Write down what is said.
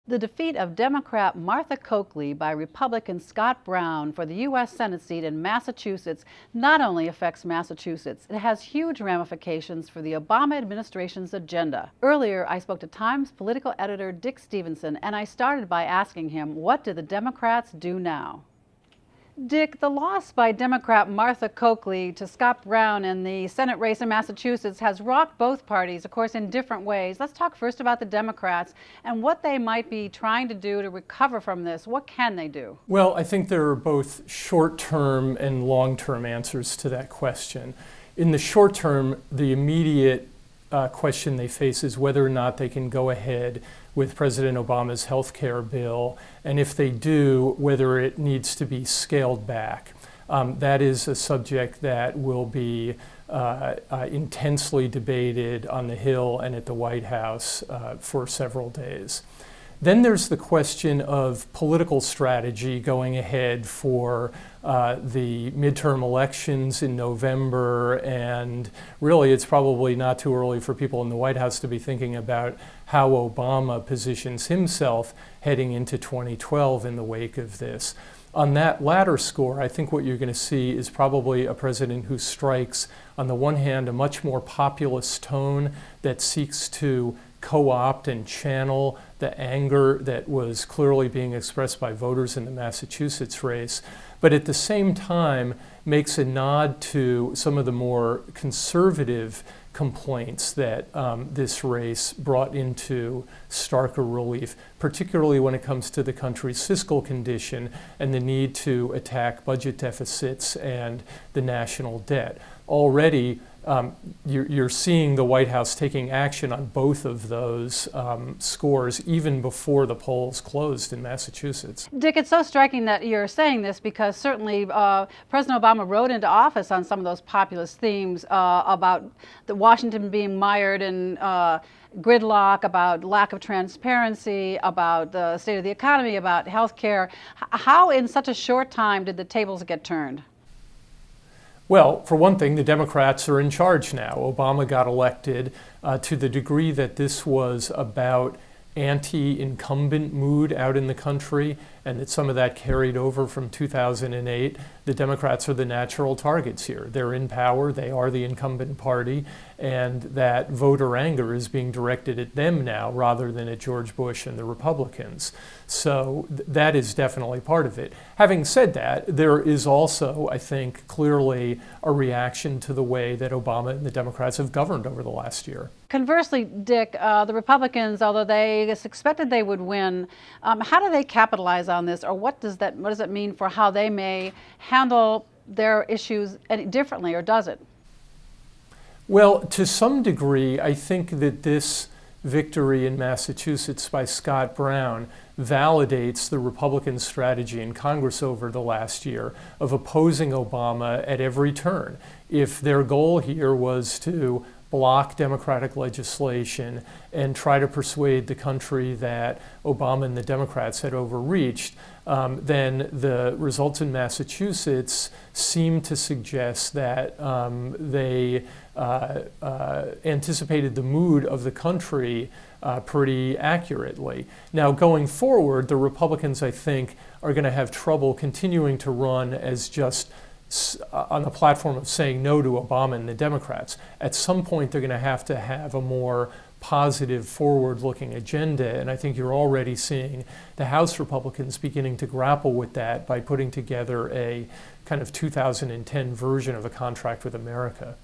The defeat of Democrat Martha Coakley by Republican Scott Brown for the U.S. Senate seat in Massachusetts not only affects Massachusetts, it has huge ramifications for the Obama administration's agenda. Earlier, I spoke to Times political editor Dick Stevenson, and I started by asking him, what do the Democrats do now? Dick, the loss by Democrat Martha Coakley to Scott Brown in the Senate race in Massachusetts has rocked both parties, of course, in different ways. Let's talk first about the Democrats and what they might be trying to do to recover from this. What can they do? Well, I think there are both short-term and long-term answers to that question. In the short term, the immediate question they face is whether or not they can go ahead with President Obama's health care bill, and if they do, whether it needs to be scaled back. That is a subject that will be intensely debated on the Hill and at the White House for several days. Then there's the question of political strategy going ahead for the midterm elections in November, and really it's probably not too early for people in the White House to be thinking about how Obama positions himself heading into 2012 in the wake of this. On that latter score, I think what you're going to see is probably a president who strikes, on the one hand, a much more populist tone that seeks to co-opt and channel the anger that was clearly being expressed by voters in the Massachusetts race, but at the same time makes a nod to some of the more conservative complaints that this race brought into starker relief, particularly when it comes to the country's fiscal condition and the need to attack budget deficits and the national debt. Already, you're seeing the White House taking action on both of those scores even before the polls closed in Massachusetts. Dick, it's so striking that you're saying this because certainly President Obama rode into office on some of those populist themes about Washington being mired in gridlock, about lack of transparency, about the state of the economy, about health care. How in such a short time did the tables get turned? Well, for one thing, the Democrats are in charge now. Obama got elected. To the degree that this was about anti-incumbent mood out in the country, and that some of that carried over from 2008, the Democrats are the natural targets here. They're in power, they are the incumbent party, and that voter anger is being directed at them now rather than at George Bush and the Republicans. So that is definitely part of it. Having said that, there is also, I think, clearly a reaction to the way that Obama and the Democrats have governed over the last year. Conversely, Dick, the Republicans, although they expected they would win, how do they capitalize on this, or what does it mean for how they may handle their issues differently, or does it? Well, to some degree, I think that this victory in Massachusetts by Scott Brown validates the Republican strategy in Congress over the last year of opposing Obama at every turn. If their goal here was to block Democratic legislation and try to persuade the country that Obama and the Democrats had overreached, then the results in Massachusetts seem to suggest that they anticipated the mood of the country pretty accurately. Now, going forward, the Republicans, I think, are going to have trouble continuing to run as just on the platform of saying no to Obama and the Democrats. At some point, they're going to have a more positive, forward-looking agenda, and I think you're already seeing the House Republicans beginning to grapple with that by putting together a kind of 2010 version of a contract with America.